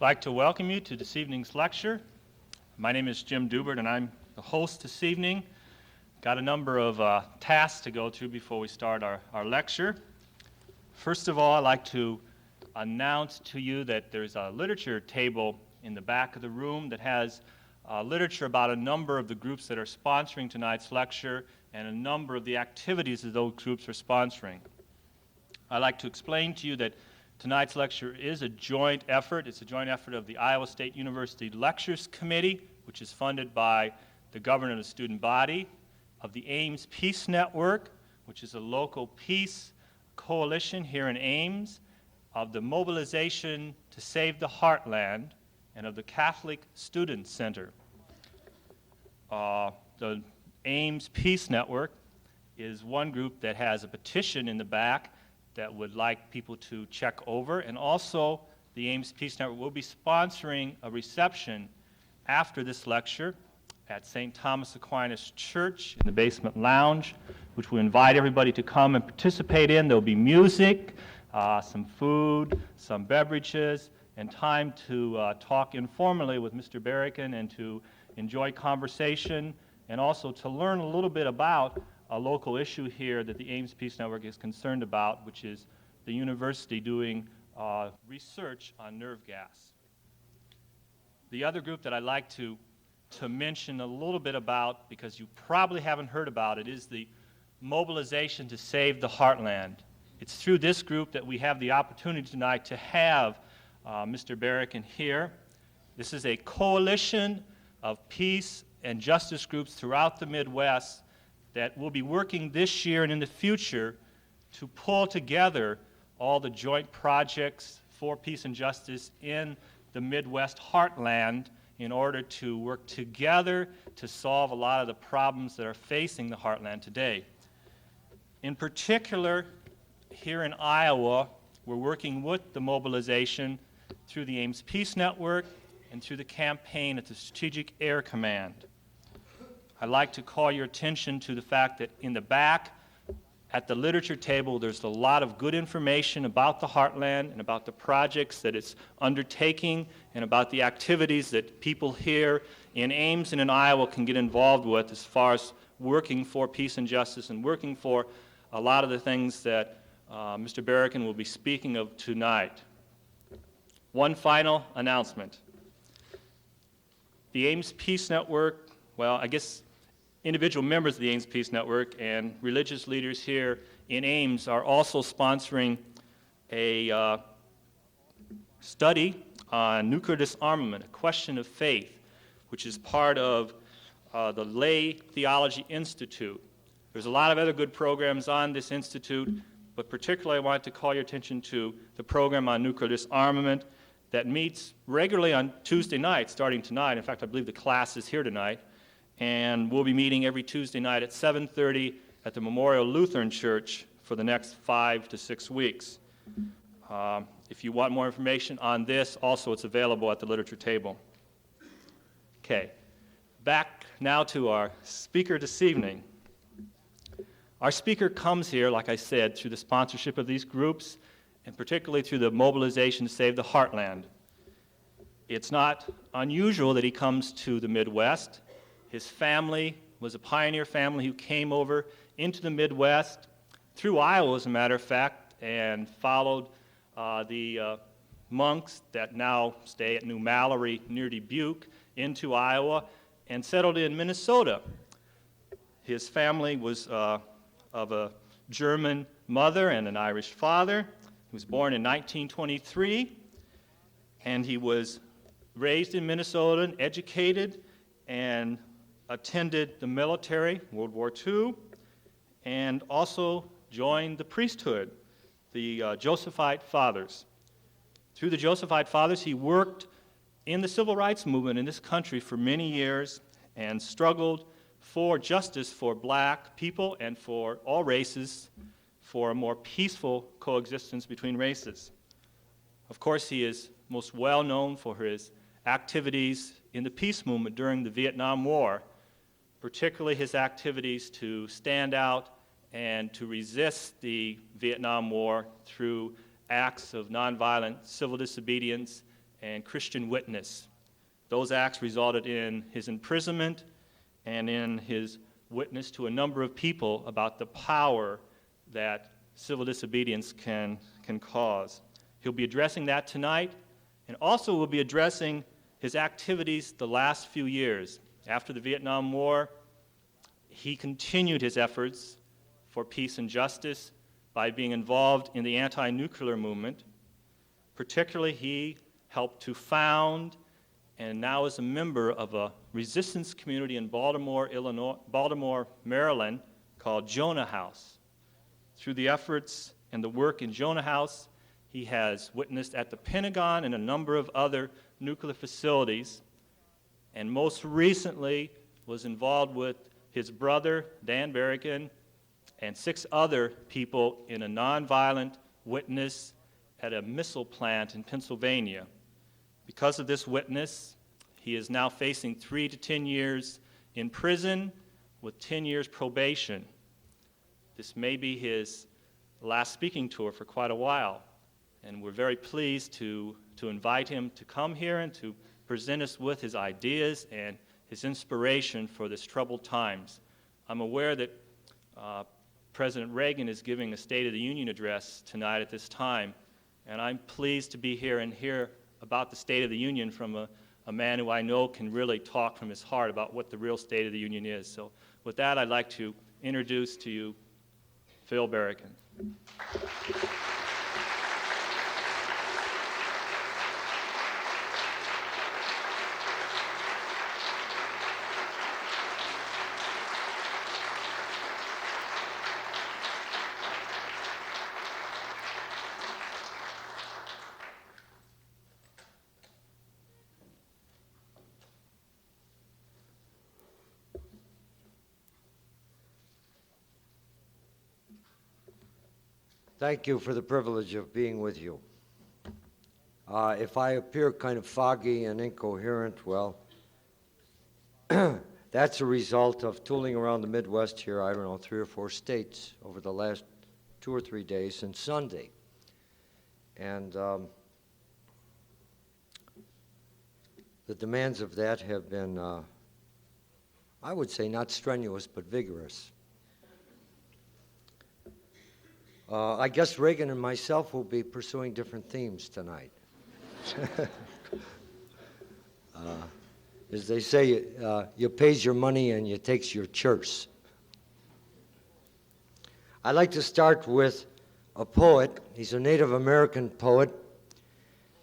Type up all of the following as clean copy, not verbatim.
like to welcome you to this evening's lecture. My name is Jim Dubert, and I'm the host this evening. Got a number of tasks to go through before we start our lecture. First of all, I'd like to announce to you that there's a literature table in the back of the room that has literature about a number of the groups that are sponsoring tonight's lecture and a number of the activities that those groups are sponsoring. I'd like to explain to you that tonight's lecture is a joint effort. It's a joint effort of the Iowa State University Lectures Committee, which is funded by the governor and the student body, of the Ames Peace Network, which is a local peace coalition here in Ames, of the Mobilization to Save the Heartland, and of the Catholic Student Center. The Ames Peace Network is one group that has a petition in the back that would like people to check over, and also the Ames Peace Network will be sponsoring a reception after this lecture at St. Thomas Aquinas Church in the basement lounge, which we invite everybody to come and participate in. There'll be music, some food, some beverages, and time to talk informally with Mr. Barrican and to enjoy conversation, and also to learn a little bit about a local issue here that the Ames Peace Network is concerned about, which is the university doing research on nerve gas. The other group that I'd like to mention a little bit about, because you probably haven't heard about it, is the Mobilization to Save the Heartland. It's through this group that we have the opportunity tonight to have Mr. Barrican here. This is a coalition of peace and justice groups throughout the Midwest that will be working this year and in the future to pull together all the joint projects for peace and justice in the Midwest heartland in order to work together to solve a lot of the problems that are facing the heartland today. In particular, here in Iowa, we're working with the mobilization through the Ames Peace Network and through the campaign at the Strategic Air Command. I'd like to call your attention to the fact that in the back at the literature table there's a lot of good information about the Heartland and about the projects that it's undertaking and about the activities that people here in Ames and in Iowa can get involved with as far as working for peace and justice and working for a lot of the things that Mr. Barrican will be speaking of tonight. One final announcement. The Ames Peace Network, well, I guess individual members of the Ames Peace Network and religious leaders here in Ames are also sponsoring a study on nuclear disarmament, a question of faith, which is part of the Lay Theology Institute. There's a lot of other good programs on this institute, but particularly I want to call your attention to the program on nuclear disarmament that meets regularly on Tuesday night, starting tonight. In fact, I believe the class is here tonight. And we'll be meeting every Tuesday night at 7:30 at the Memorial Lutheran Church for the next 5 to 6 weeks. If you want more information on this, also it's available at the literature table. Okay, back now to our speaker this evening. Our speaker comes here, like I said, through the sponsorship of these groups, and particularly through the Mobilization to Save the Heartland. It's not unusual that he comes to the Midwest. His family was a pioneer family who came over into the Midwest through Iowa, as a matter of fact, and followed the monks that now stay at New Mallory near Dubuque into Iowa and settled in Minnesota. His family was of a German mother and an Irish father. He was born in 1923, and he was raised in Minnesota and educated and attended the military, World War II, and also joined the priesthood, the Josephite Fathers. Through the Josephite Fathers, he worked in the civil rights movement in this country for many years and struggled for justice for black people and for all races, for a more peaceful coexistence between races. Of course, he is most well known for his activities in the peace movement during the Vietnam War, particularly his activities to stand out and to resist the Vietnam War through acts of nonviolent civil disobedience and Christian witness. Those acts resulted in his imprisonment and in his witness to a number of people about the power that civil disobedience can cause. He'll be addressing that tonight, and also will be addressing his activities the last few years. After the Vietnam War, he continued his efforts for peace and justice by being involved in the anti-nuclear movement. Particularly, he helped to found and now is a member of a resistance community in Baltimore, Maryland, called Jonah House. Through the efforts and the work in Jonah House, he has witnessed at the Pentagon and a number of other nuclear facilities, and most recently was involved with his brother, Dan Berrigan, and 6 other people in a nonviolent witness at a missile plant in Pennsylvania. Because of this witness, he is now facing 3 to 10 years in prison with 10 years probation. This may be his last speaking tour for quite a while, and we're very pleased to invite him to come here and to present us with his ideas and his inspiration for this troubled times. I'm aware that President Reagan is giving a State of the Union address tonight at this time, and I'm pleased to be here and hear about the State of the Union from a man who I know can really talk from his heart about what the real State of the Union is. So with that, I'd like to introduce to you Phil Berrigan. Thank you for the privilege of being with you. If I appear kind of foggy and incoherent, well, that's a result of tooling around the Midwest here, I don't know, 3 or 4 states over the last 2 or 3 days since Sunday. And the demands of that have been, I would say, not strenuous, but vigorous. I guess Reagan and myself will be pursuing different themes tonight. As they say, you pays your money and you takes your church. I'd like to start with a poet. He's a Native American poet,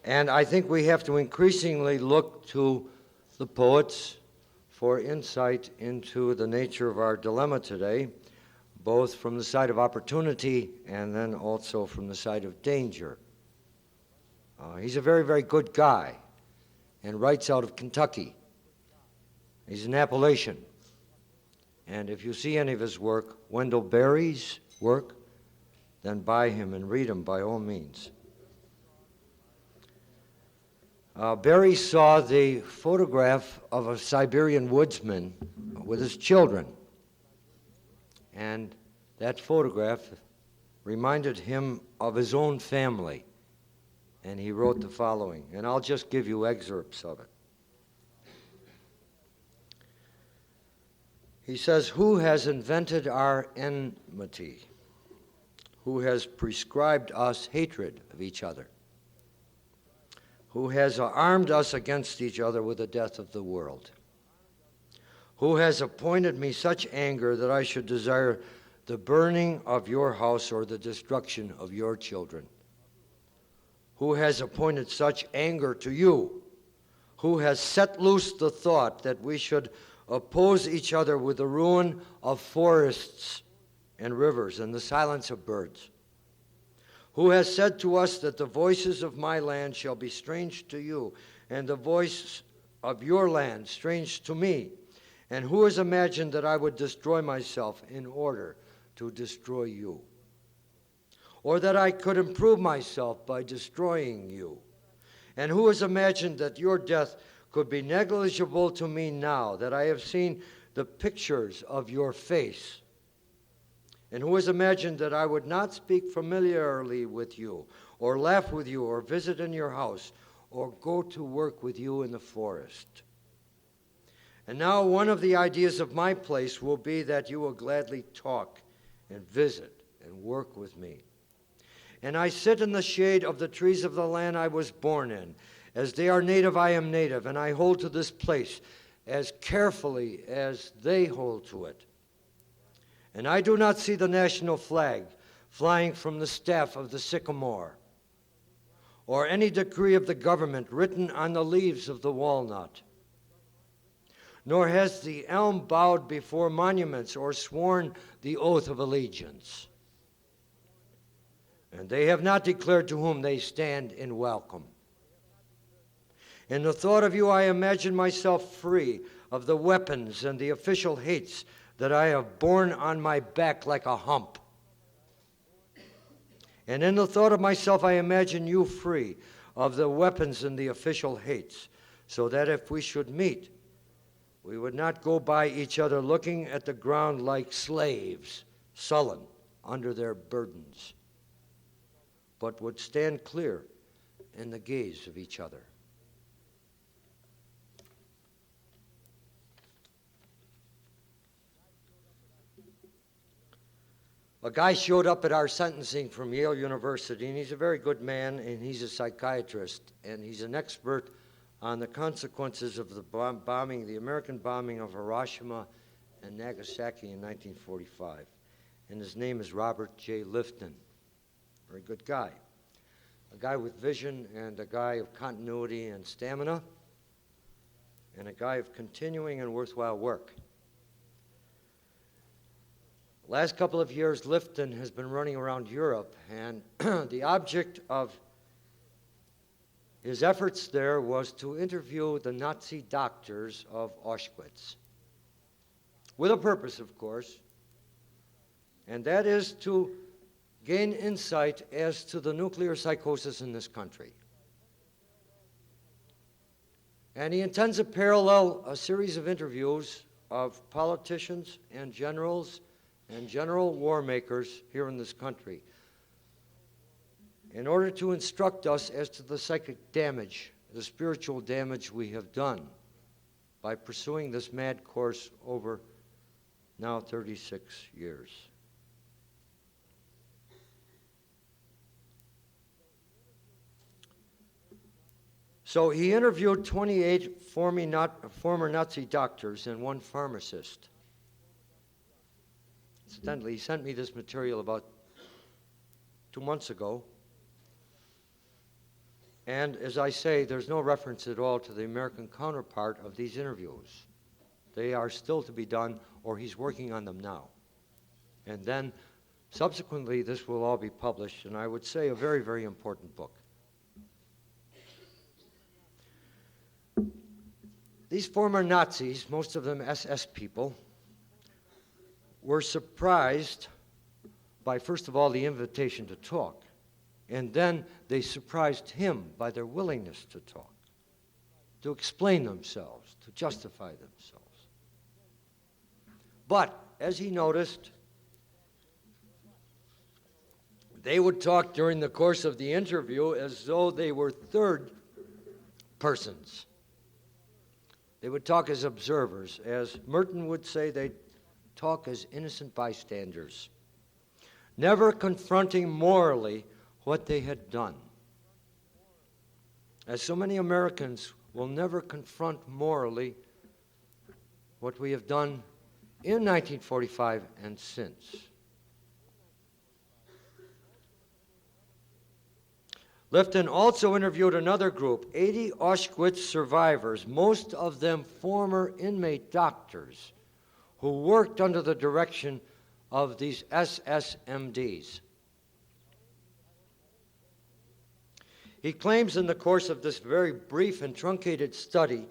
and I think we have to increasingly look to the poets for insight into the nature of our dilemma today, both from the side of opportunity and then also from the side of danger. He's a very, very good guy and writes out of Kentucky. He's an Appalachian. And if you see any of his work, Wendell Berry's work, then buy him and read him by all means. Berry saw the photograph of a Siberian woodsman with his children. And that photograph reminded him of his own family. And he wrote the following, and I'll just give you excerpts of it. He says, "Who has invented our enmity? Who has prescribed us hatred of each other? Who has armed us against each other with the death of the world? Who has appointed me such anger that I should desire the burning of your house or the destruction of your children? Who has appointed such anger to you? Who has set loose the thought that we should oppose each other with the ruin of forests and rivers and the silence of birds? Who has said to us that the voices of my land shall be strange to you, and the voice of your land strange to me? And who has imagined that I would destroy myself in order to destroy you? Or that I could improve myself by destroying you? And who has imagined that your death could be negligible to me now, that I have seen the pictures of your face? And who has imagined that I would not speak familiarly with you, or laugh with you, or visit in your house, or go to work with you in the forest. And now one of the ideas of my place will be that you will gladly talk and visit and work with me. And I sit in the shade of the trees of the land I was born in. As they are native, I am native, and I hold to this place as carefully as they hold to it. And I do not see the national flag flying from the staff of the sycamore, or any decree of the government written on the leaves of the walnut. Nor has the elm bowed before monuments or sworn the oath of allegiance. And they have not declared to whom they stand in welcome. In the thought of you, I imagine myself free of the weapons and the official hates that I have borne on my back like a hump. And in the thought of myself, I imagine you free of the weapons and the official hates, so that if we should meet, we would not go by each other looking at the ground like slaves, sullen under their burdens, but would stand clear in the gaze of each other. A guy showed up at our sentencing from Yale University, and he's a very good man, and he's a psychiatrist, and he's an expert on the consequences of the bombing, the American bombing of Hiroshima and Nagasaki in 1945. And his name is Robert J. Lifton. Very good guy. A guy with vision and a guy of continuity and stamina, and a guy of continuing and worthwhile work. Last couple of years, Lifton has been running around Europe, and the object of his efforts there was to interview the Nazi doctors of Auschwitz, with a purpose, of course, and that is to gain insight as to the nuclear psychosis in this country. And he intends to parallel a series of interviews of politicians and generals and general war makers here in this country in order to instruct us as to the psychic damage, the spiritual damage we have done by pursuing this mad course over now 36 years. So he interviewed 28 former Nazi doctors and one pharmacist. Incidentally, he sent me this material about 2 months ago. And as I say, there's no reference at all to the American counterpart of these interviews. They are still to be done, or he's working on them now. And then, subsequently, this will all be published, and I would say a very, very important book. These former Nazis, most of them SS people, were surprised by, first of all, the invitation to talk. And then they surprised him by their willingness to talk, to explain themselves, to justify themselves. But, as he noticed, they would talk during the course of the interview as though they were third persons. They would talk as observers. As Merton would say, they'd talk as innocent bystanders, never confronting morally what they had done. As so many Americans will never confront morally what we have done in 1945 and since. Lifton also interviewed another group, 80 Auschwitz survivors, most of them former inmate doctors who worked under the direction of these SSMDs. He claims in the course of this very brief and truncated study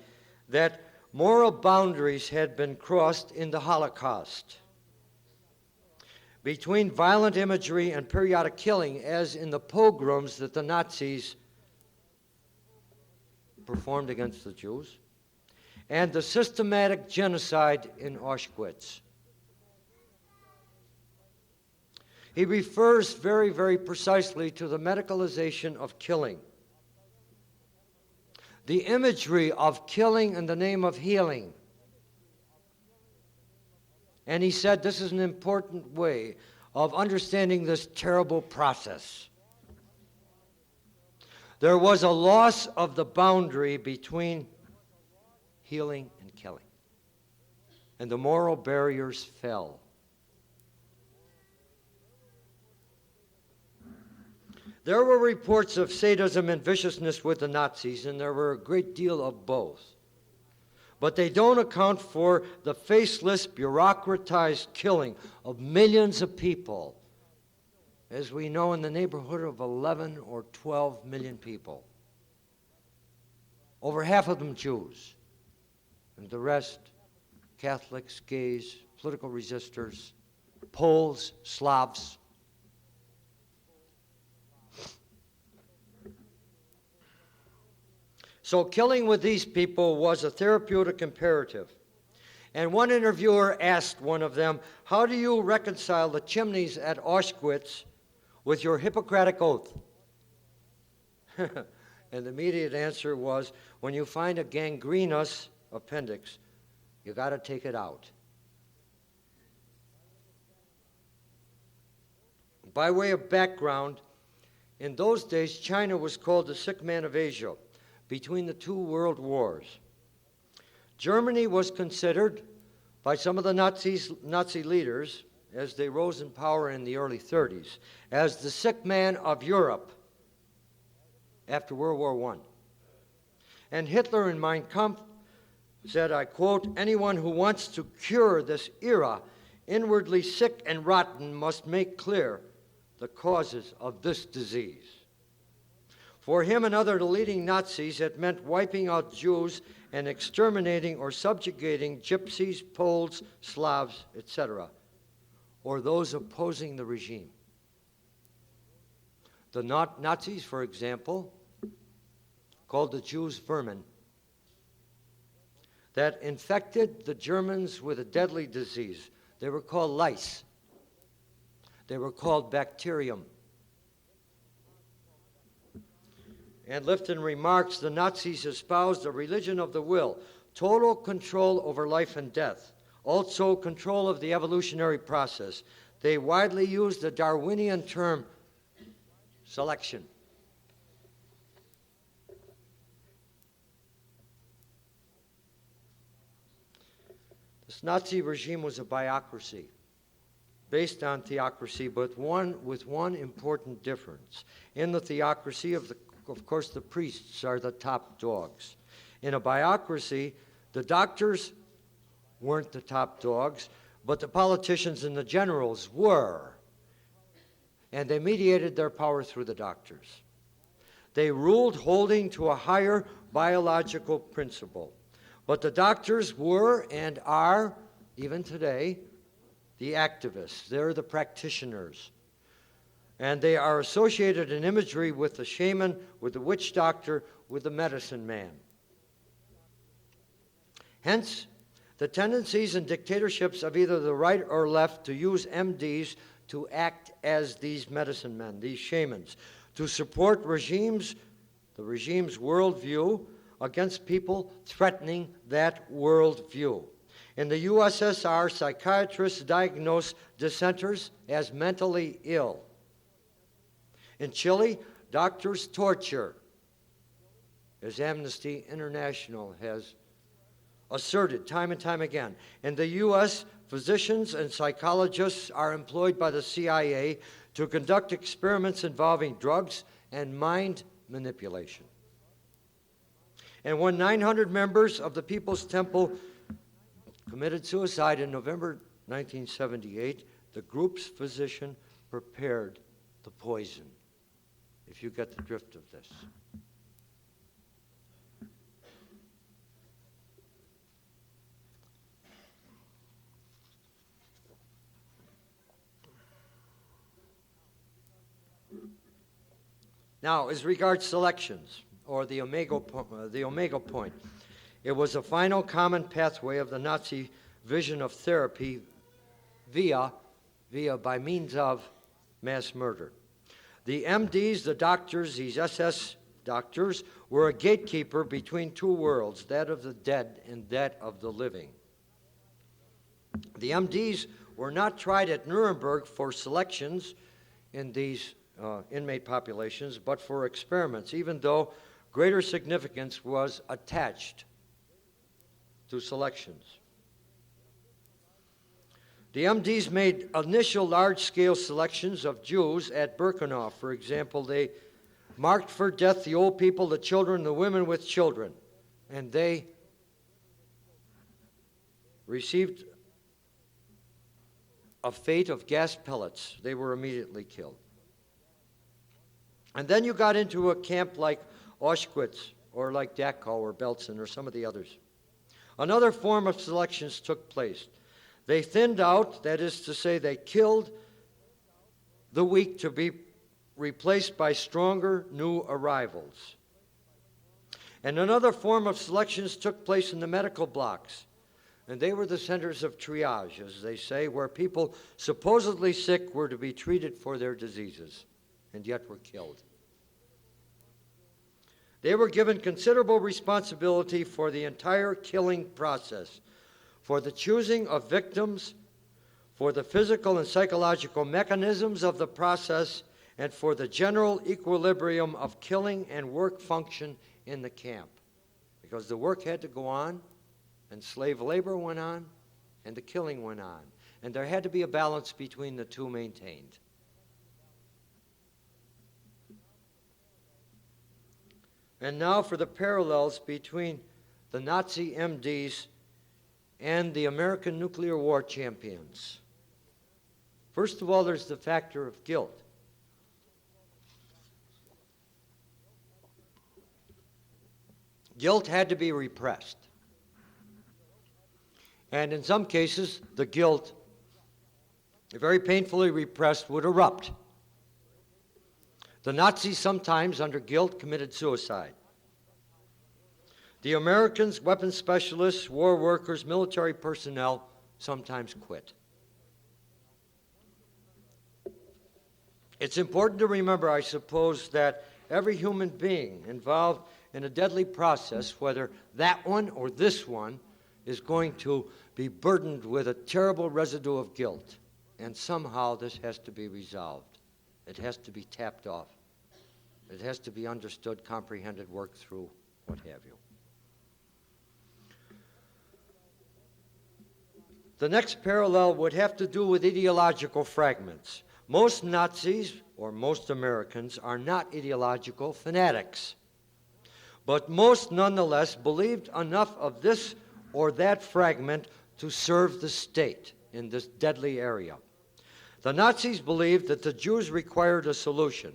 that moral boundaries had been crossed in the Holocaust between violent imagery and periodic killing, as in the pogroms that the Nazis performed against the Jews, and the systematic genocide in Auschwitz. He refers very, very precisely to the medicalization of killing. the imagery of killing in the name of healing. And he said this is an important way of understanding this terrible process. There was a loss of the boundary between healing and killing, and the moral barriers fell. There were reports of sadism and viciousness with the Nazis, and there were a great deal of both. But they don't account for the faceless, bureaucratized killing of millions of people, as we know, in the neighborhood of 11 or 12 million people. Over half of them Jews, and the rest Catholics, gays, political resistors, Poles, Slavs. So killing with these people was a therapeutic imperative. And one interviewer asked one of them, "How do you reconcile the chimneys at Auschwitz with your Hippocratic oath?" And the immediate answer was, "When you find a gangrenous appendix, you got to take it out." By way of background, in those days, China was called the sick man of Asia between the two world wars. Germany was considered by some of the Nazi leaders, as they rose in power in the early 30s, as the sick man of Europe after World War I. And Hitler in Mein Kampf said, I quote, "Anyone who wants to cure this era, inwardly sick and rotten, must make clear the causes of this disease." For him and other leading Nazis, it meant wiping out Jews and exterminating or subjugating Gypsies, Poles, Slavs, etc., or those opposing the regime. The Nazis, for example, called the Jews vermin that infected the Germans with a deadly disease. They were called lice. They were called bacterium. And Lifton remarks, the Nazis espoused a religion of the will, total control over life and death, also control of the evolutionary process. They widely used the Darwinian term selection. This Nazi regime was a biocracy, based on theocracy, but with one important difference. In the theocracy, of course, the priests are the top dogs. In a biocracy, the doctors weren't the top dogs, but the politicians and the generals were. And they mediated their power through the doctors. They ruled holding to a higher biological principle. But the doctors were and are, even today, the activists. They're the practitioners. And they are associated in imagery with the shaman, with the witch doctor, with the medicine man. Hence, the tendencies and dictatorships of either the right or left to use MDs to act as these medicine men, these shamans, to support regimes, the regime's worldview, against people threatening that worldview. In the USSR, psychiatrists diagnosed dissenters as mentally ill. In Chile, doctors torture, as Amnesty International has asserted time and time again. In the U.S., physicians and psychologists are employed by the CIA to conduct experiments involving drugs and mind manipulation. And when 900 members of the People's Temple committed suicide in November 1978, the group's physician prepared the poison, if you get the drift of this. Now, as regards selections, or the omega point, it was a final common pathway of the Nazi vision of therapy via by means of mass murder. The MDs, the doctors, these SS doctors, were a gatekeeper between two worlds, that of the dead and that of the living. The MDs were not tried at Nuremberg for selections in these inmate populations, but for experiments, even though greater significance was attached to selections. The MDs made initial large-scale selections of Jews at Birkenau. For example, they marked for death the old people, the children, the women with children, and they received a fate of gas pellets. They were immediately killed. And then you got into a camp like Auschwitz or like Dachau or Belsen or some of the others. Another form of selections took place. They thinned out, that is to say, they killed the weak to be replaced by stronger new arrivals. And another form of selections took place in the medical blocks. And they were the centers of triage, as they say, where people supposedly sick were to be treated for their diseases, and yet were killed. They were given considerable responsibility for the entire killing process, for the choosing of victims, for the physical and psychological mechanisms of the process, and for the general equilibrium of killing and work function in the camp. Because the work had to go on, and slave labor went on, and the killing went on. And there had to be a balance between the two maintained. And now for the parallels between the Nazi MDs and the American nuclear war champions. First of all, there's the factor of guilt. Guilt had to be repressed. And in some cases, the guilt, very painfully repressed, would erupt. The Nazis sometimes, under guilt, committed suicide. The Americans, weapons specialists, war workers, military personnel, sometimes quit. It's important to remember, I suppose, that every human being involved in a deadly process, whether that one or this one, is going to be burdened with a terrible residue of guilt. And somehow this has to be resolved. It has to be tapped off. It has to be understood, comprehended, worked through, what have you. The next parallel would have to do with ideological fragments. Most Nazis, or most Americans, are not ideological fanatics. But most nonetheless believed enough of this or that fragment to serve the state in this deadly area. The Nazis believed that the Jews required a solution,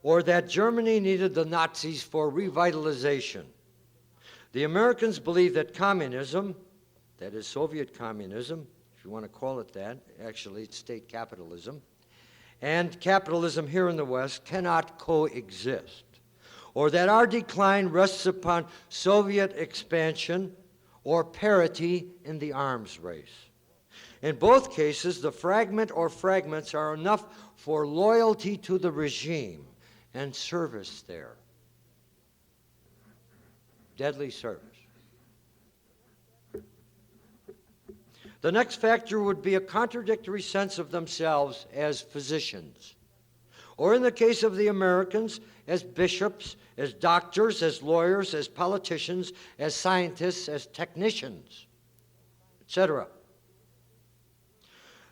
or that Germany needed the Nazis for revitalization. The Americans believed that communism, that is Soviet communism, if you want to call it that, actually it's state capitalism, and capitalism here in the West cannot coexist, or that our decline rests upon Soviet expansion or parity in the arms race. In both cases, the fragment or fragments are enough for loyalty to the regime and service there. Deadly service. The next factor would be a contradictory sense of themselves as physicians, or in the case of the Americans, as bishops, as doctors, as lawyers, as politicians, as scientists, as technicians, etc.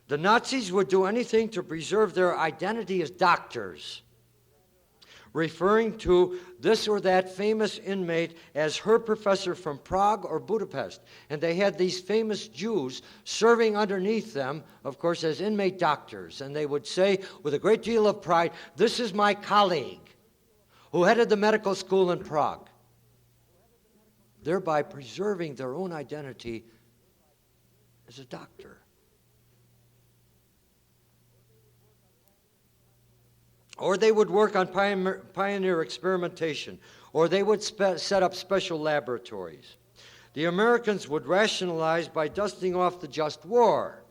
The Nazis would do anything to preserve their identity as doctors, referring to this or that famous inmate as her professor from Prague or Budapest. And they had these famous Jews serving underneath them, of course, as inmate doctors. And they would say with a great deal of pride, "This is my colleague who headed the medical school in Prague," thereby preserving their own identity as a doctor. Or they would work on pioneer experimentation, or they would set up special laboratories. The Americans would rationalize by dusting off the just war,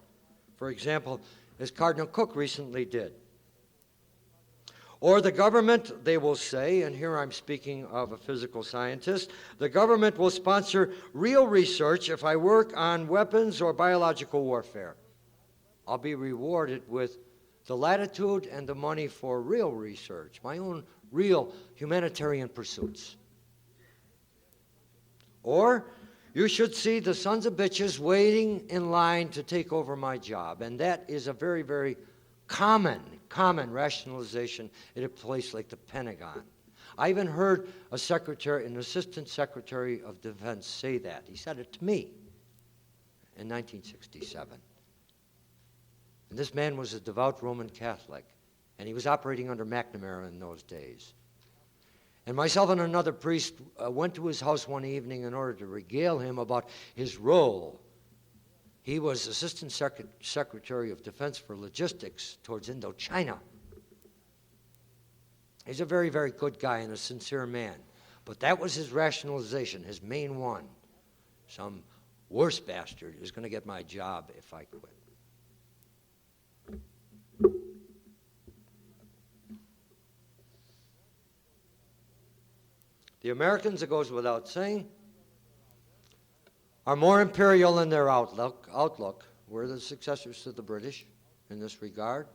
for example, as Cardinal Cook recently did. Or the government, they will say, and here I'm speaking of a physical scientist, the government will sponsor real research if I work on weapons or biological warfare. I'll be rewarded with the latitude and the money for real research, my own real humanitarian pursuits. Or you should see the sons of bitches waiting in line to take over my job. And that is a very, very common rationalization at a place like the Pentagon. I even heard an assistant secretary of defense say that. He said it to me in 1967. And this man was a devout Roman Catholic, and he was operating under McNamara in those days. And myself and another priest went to his house one evening in order to regale him about his role. He was Assistant Secretary of Defense for Logistics towards Indochina. He's a very, very good guy and a sincere man. But that was his rationalization, his main one. Some worse bastard is going to get my job if I quit. The Americans, it goes without saying, are more imperial in their outlook. We're the successors to the British in this regard.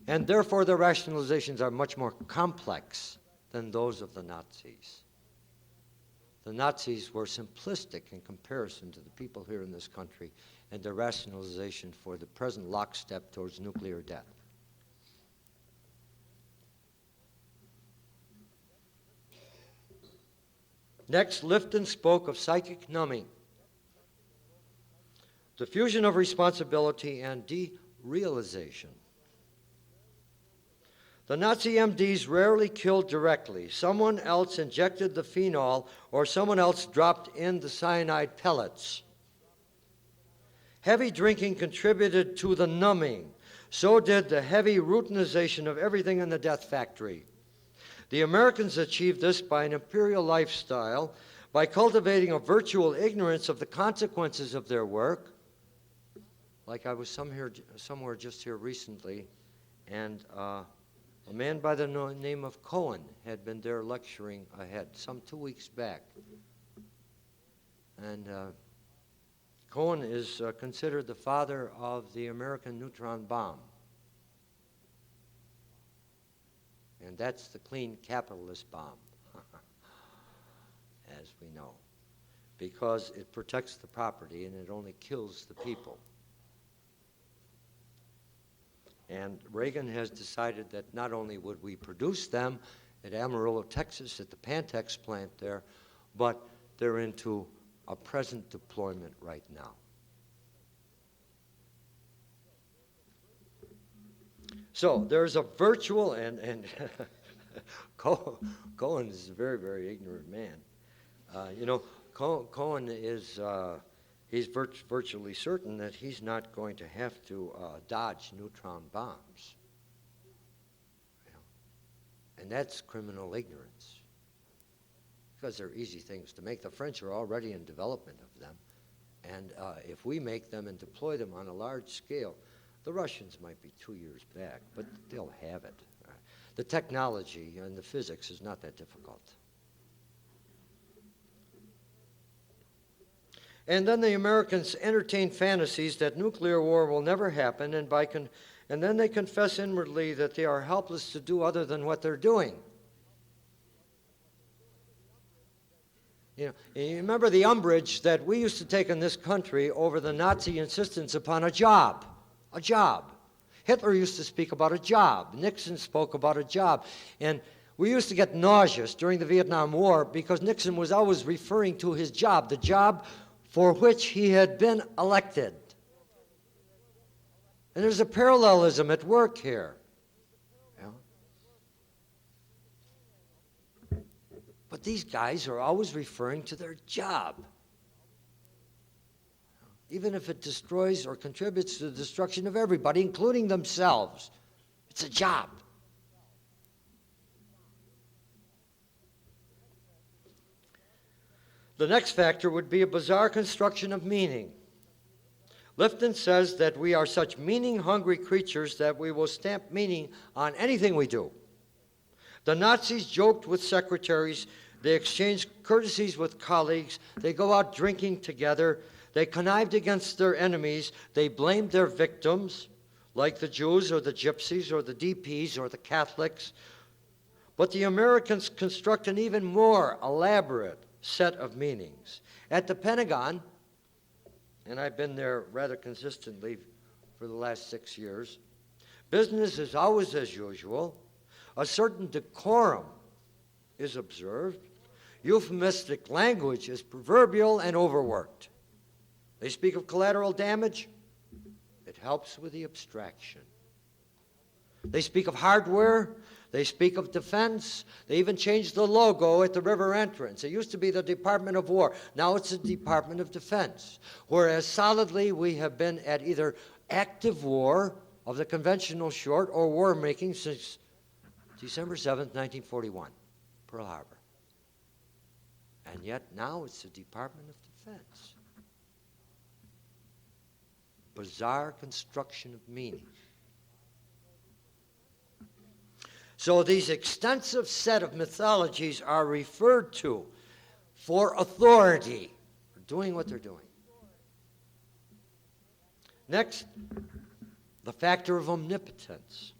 And therefore, their rationalizations are much more complex than those of the Nazis. The Nazis were simplistic in comparison to the people here in this country and their rationalization for the present lockstep towards nuclear death. Next, Lifton spoke of psychic numbing, diffusion of responsibility, and derealization. The Nazi MDs rarely killed directly. Someone else injected the phenol, or someone else dropped in the cyanide pellets. Heavy drinking contributed to the numbing. So did the heavy routinization of everything in the death factory. The Americans achieved this by an imperial lifestyle, by cultivating a virtual ignorance of the consequences of their work. Like I was somewhere just here recently, and a man by the name of Cohen had been there lecturing ahead, some 2 weeks back. And Cohen is considered the father of the American neutron bomb. And that's the clean capitalist bomb, as we know, because it protects the property and it only kills the people. And Reagan has decided that not only would we produce them at Amarillo, Texas, at the Pantex plant there, but they're into a present deployment right now. So there's a virtual, and Cohen is a very, very ignorant man. Cohen is, he's virtually certain that he's not going to have to dodge neutron bombs. And that's criminal ignorance, because they're easy things to make. The French are already in development of them. And if we make them and deploy them on a large scale, the Russians might be 2 years back, but they'll have it. The technology and the physics is not that difficult. And then the Americans entertain fantasies that nuclear war will never happen, and then they confess inwardly that they are helpless to do other than what they're doing. You remember the umbrage that we used to take in this country over the Nazi insistence upon a job. A job. Hitler used to speak about a job. Nixon spoke about a job. And we used to get nauseous during the Vietnam War because Nixon was always referring to his job, the job for which he had been elected. And there's a parallelism at work here. But these guys are always referring to their job. Even if it destroys or contributes to the destruction of everybody, including themselves. It's a job. The next factor would be a bizarre construction of meaning. Lifton says that we are such meaning-hungry creatures that we will stamp meaning on anything we do. The Nazis joked with secretaries, they exchanged courtesies with colleagues, they go out drinking together, they connived against their enemies, they blamed their victims, like the Jews or the Gypsies or the DPs or the Catholics. But the Americans construct an even more elaborate set of meanings. At the Pentagon, and I've been there rather consistently for the last 6 years, business is always as usual. A certain decorum is observed. Euphemistic language is proverbial and overworked. They speak of collateral damage. It helps with the abstraction. They speak of hardware. They speak of defense. They even changed the logo at the river entrance. It used to be the Department of War. Now it's the Department of Defense. Whereas solidly we have been at either active war of the conventional sort or war making since December 7th, 1941, Pearl Harbor. And yet now it's the Department of Defense. Bizarre construction of meaning. So these extensive set of mythologies are referred to for authority, for doing what they're doing. Next, the factor of omnipotence.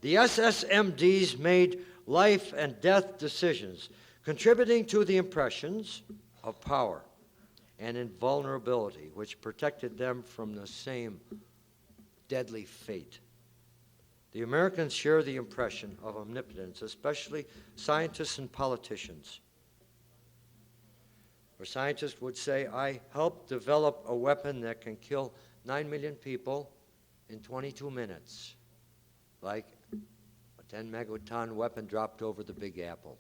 The SSMDs made life and death decisions, contributing to the impressions of power and invulnerability, which protected them from the same deadly fate. The Americans share the impression of omnipotence, especially scientists and politicians. Where scientists would say, I helped develop a weapon that can kill 9 million people in 22 minutes, like a 10-megaton weapon dropped over the Big Apple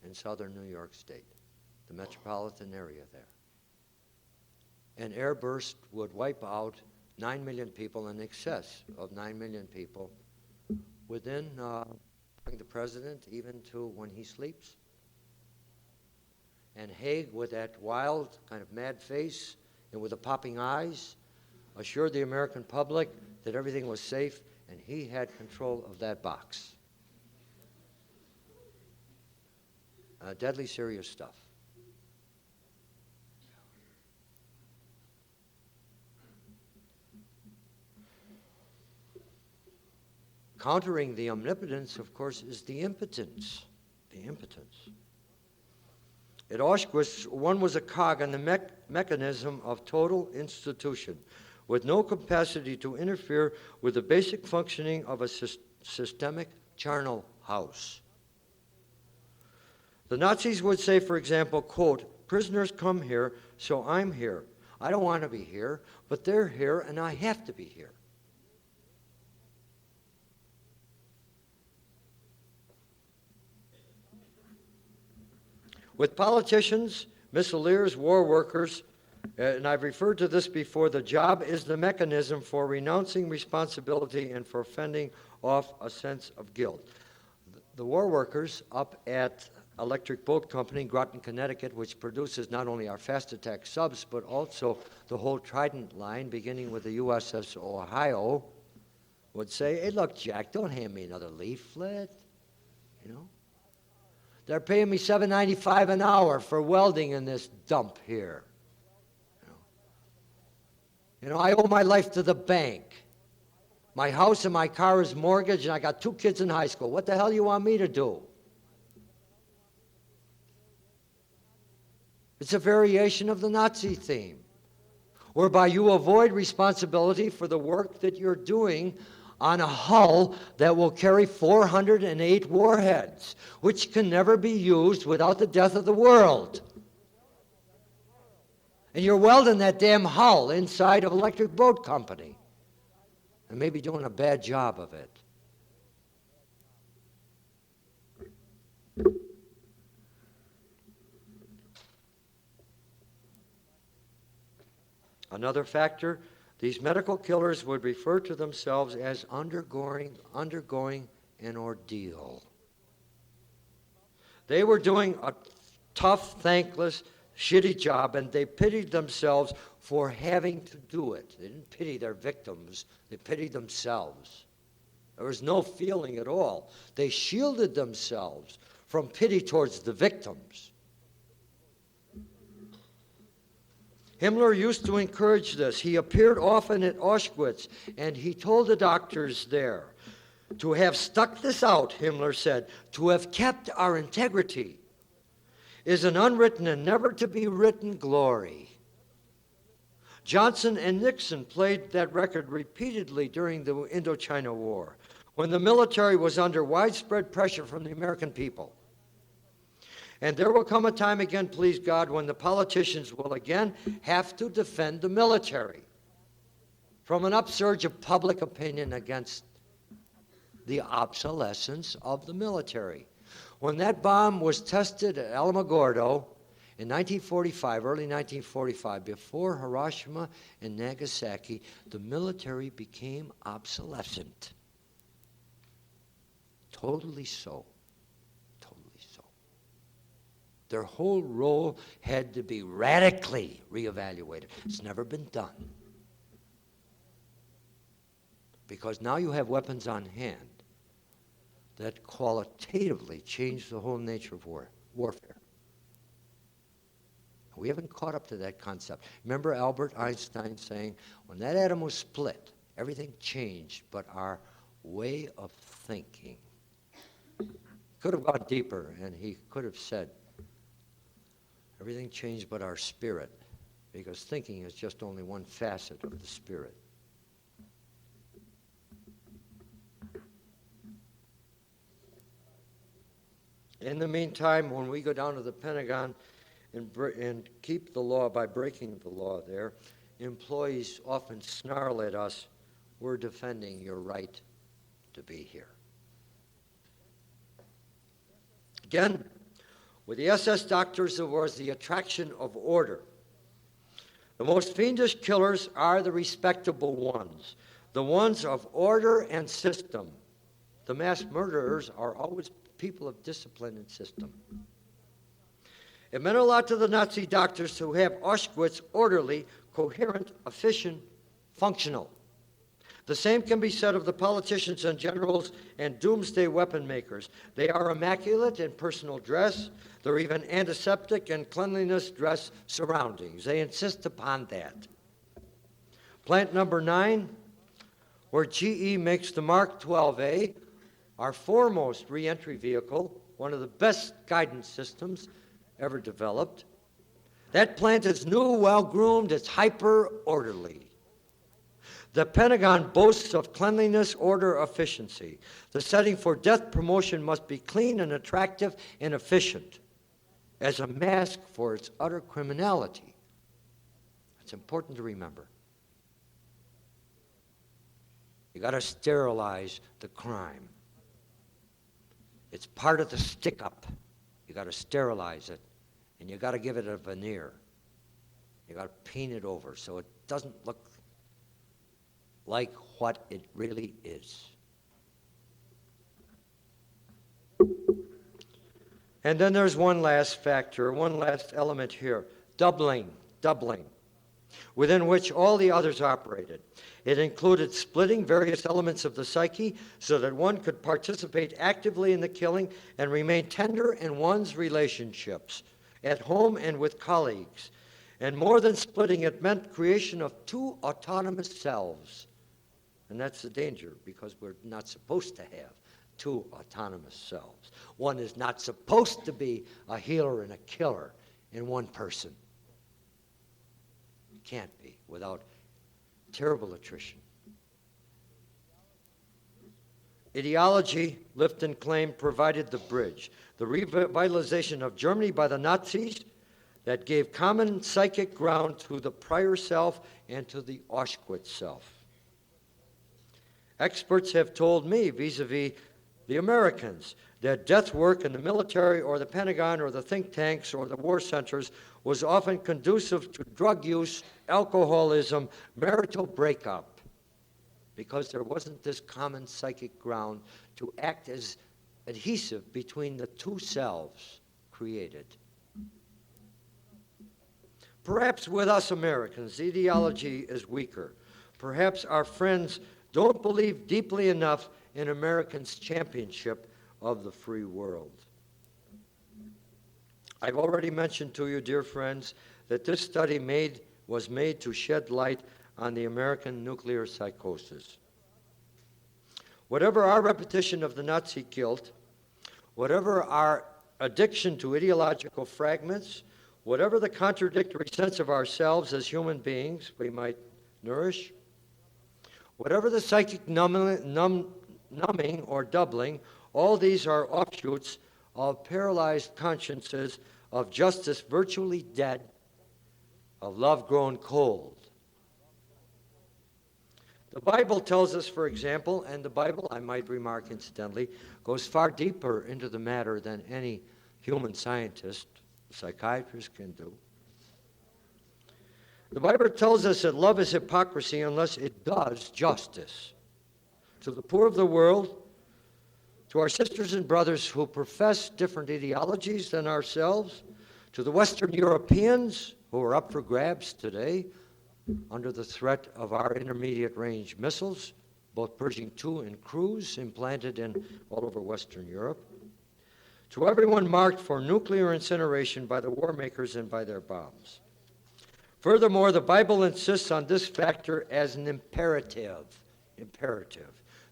in southern New York State, the metropolitan area there. An airburst would wipe out 9 million people, in excess of 9 million people, within the president, even to when he sleeps. And Haig, with that wild, kind of mad face and with the popping eyes, assured the American public that everything was safe, and he had control of that box. Deadly serious stuff. Countering the omnipotence, of course, is the impotence. The impotence. At Auschwitz, one was a cog in the mechanism of total institution, with no capacity to interfere with the basic functioning of a systemic charnel house. The Nazis would say, for example, quote, prisoners come here, so I'm here. I don't want to be here, but they're here, and I have to be here. With politicians, missileers, war workers, and I've referred to this before, the job is the mechanism for renouncing responsibility and for fending off a sense of guilt. The war workers up at Electric Boat Company, Groton, Connecticut, which produces not only our fast attack subs, but also the whole Trident line, beginning with the USS Ohio, would say, hey, look, Jack, don't hand me another leaflet, you know. They're paying me $7.95 an hour for welding in this dump here. You know, I owe my life to the bank. My house and my car is mortgaged, and I got 2 kids in high school. What the hell do you want me to do? It's a variation of the Nazi theme, whereby you avoid responsibility for the work that you're doing on a hull that will carry 408 warheads, which can never be used without the death of the world. And you're welding that damn hull inside of Electric Boat Company, and maybe doing a bad job of it. Another factor, these medical killers would refer to themselves as undergoing an ordeal. They were doing a tough, thankless, shitty job, and they pitied themselves for having to do it. They didn't pity their victims, they pitied themselves. There was no feeling at all. They shielded themselves from pity towards the victims. Himmler used to encourage this. He appeared often at Auschwitz, and he told the doctors there, to have stuck this out, Himmler said, to have kept our integrity is an unwritten and never to be written glory. Johnson and Nixon played that record repeatedly during the Indochina War, when the military was under widespread pressure from the American people. And there will come a time again, please God, when the politicians will again have to defend the military from an upsurge of public opinion against the obsolescence of the military. When that bomb was tested at Alamogordo in 1945, early 1945, before Hiroshima and Nagasaki, the military became obsolescent. Totally so. Totally so. Their whole role had to be radically reevaluated. It's never been done. Because now you have weapons on hand that qualitatively change the whole nature of warfare. We haven't caught up to that concept. Remember Albert Einstein saying, when that atom was split, everything changed but our way of thinking. Could have gone deeper, and he could have said, everything changed but our spirit, because thinking is just only one facet of the spirit. In the meantime, when we go down to the Pentagon and keep the law by breaking the law there, employees often snarl at us, we're defending your right to be here. Again, with the SS doctors, there was the attraction of order. The most fiendish killers are the respectable ones, the ones of order and system. The mass murderers are always people of discipline and system. It meant a lot to the Nazi doctors to have Auschwitz orderly, coherent, efficient, functional. The same can be said of the politicians and generals and doomsday weapon makers. They are immaculate in personal dress. They're even antiseptic in cleanliness, dress, surroundings. They insist upon that. Plant number 9, where GE makes the Mark 12A, our foremost reentry vehicle, one of the best guidance systems ever developed. That plant is new, well-groomed, it's hyper-orderly. The Pentagon boasts of cleanliness, order, efficiency. The setting for death promotion must be clean and attractive and efficient as a mask for its utter criminality. It's important to remember. You got to sterilize the crime. It's part of the stick-up. You got to sterilize it, and you got to give it a veneer. You got to paint it over so it doesn't look like what it really is. And then there's one last factor, one last element here, doubling, within which all the others operated. It included splitting various elements of the psyche so that one could participate actively in the killing and remain tender in one's relationships, at home and with colleagues. And more than splitting, it meant creation of 2 autonomous selves. And that's the danger, because we're not supposed to have 2 autonomous selves. One is not supposed to be a healer and a killer in one person. It can't be without terrible attrition. Ideology, Lifton claimed, provided the bridge. The revitalization of Germany by the Nazis that gave common psychic ground to the prior self and to the Auschwitz self. Experts have told me, vis-a-vis the Americans, that death work in the military or the Pentagon or the think tanks or the war centers was often conducive to drug use, alcoholism, marital breakup, because there wasn't this common psychic ground to act as adhesive between the 2 selves created. Perhaps with us Americans, the ideology is weaker. Perhaps our friends don't believe deeply enough in Americans' championship of the free world. I've already mentioned to you, dear friends, that this study was made to shed light on the American nuclear psychosis. Whatever our repetition of the Nazi guilt, whatever our addiction to ideological fragments, whatever the contradictory sense of ourselves as human beings we might nourish, whatever the psychic numbing or doubling, all these are offshoots of paralyzed consciences, of justice virtually dead, of love grown cold. The Bible tells us, for example, and the Bible, I might remark incidentally, goes far deeper into the matter than any human scientist, psychiatrist can do. The Bible tells us that love is hypocrisy unless it does justice to the poor of the world, to our sisters and brothers who profess different ideologies than ourselves, to the Western Europeans who are up for grabs today under the threat of our intermediate-range missiles, both Pershing II and Cruise, implanted in all over Western Europe, to everyone marked for nuclear incineration by the war makers and by their bombs. Furthermore, the Bible insists on this factor as an imperative.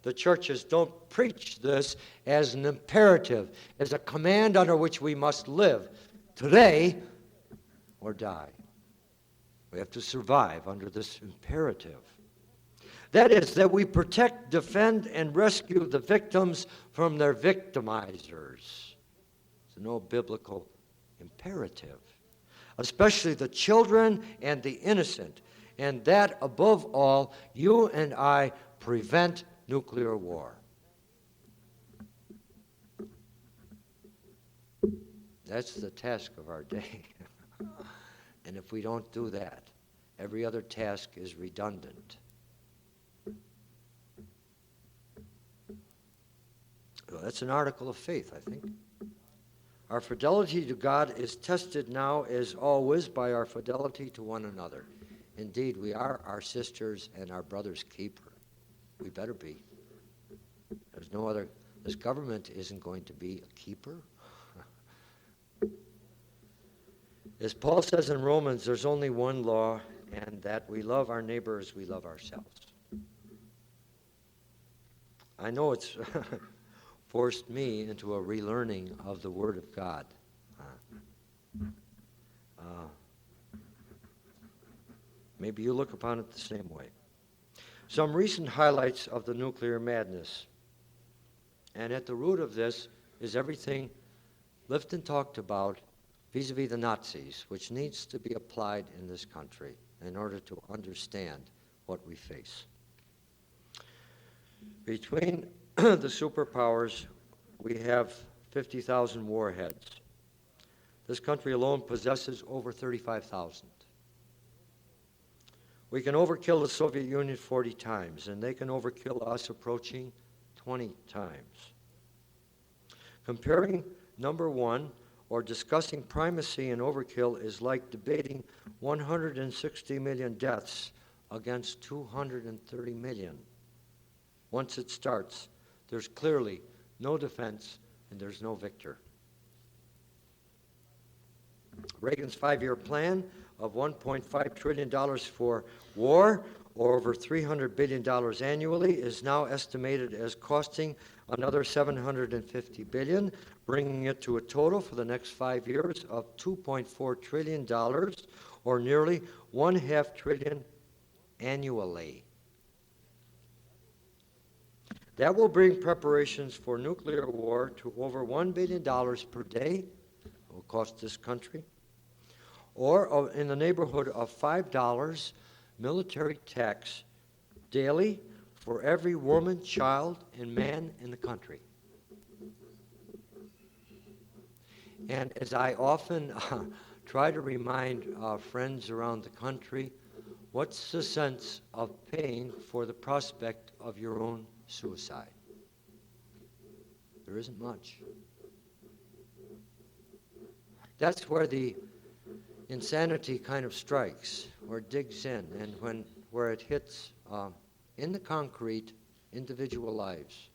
The churches don't preach this as an imperative, as a command under which we must live today or die. We have to survive under this imperative. That is, that we protect, defend, and rescue the victims from their victimizers. It's no biblical imperative, especially the children and the innocent, and that, above all, you and I prevent nuclear war. That's the task of our day. And if we don't do that, every other task is redundant. Well, that's an article of faith, I think. Our fidelity to God is tested now, as always, by our fidelity to one another. Indeed, we are our sisters' and our brother's keeper. We better be. There's no other. This government isn't going to be a keeper. As Paul says in Romans, there's only one law, and that we love our neighbor as we love ourselves. I know it's forced me into a relearning of the Word of God. Maybe you look upon it the same way. Some recent highlights of the nuclear madness. And at the root of this is everything Lifton talked about vis-a-vis the Nazis, which needs to be applied in this country in order to understand what we face. Between the superpowers, we have 50,000 warheads. This country alone possesses over 35,000. We can overkill the Soviet Union 40 times, and they can overkill us approaching 20 times. Comparing number one or discussing primacy and overkill is like debating 160 million deaths against 230 million. Once it starts, there's clearly no defense and there's no victor. Reagan's 5-year plan of $1.5 trillion for war, or over $300 billion annually, is now estimated as costing another $750 billion, bringing it to a total for the next 5 years of $2.4 trillion, or nearly $1/2 trillion annually. That will bring preparations for nuclear war to over $1 billion per day, it will cost this country, or in the neighborhood of $5 military tax daily for every woman, child, and man in the country. And as I often try to remind friends around the country, what's the sense of paying for the prospect of your own suicide? There isn't much. That's where the insanity kind of strikes or digs in, and where it hits in the concrete individual lives.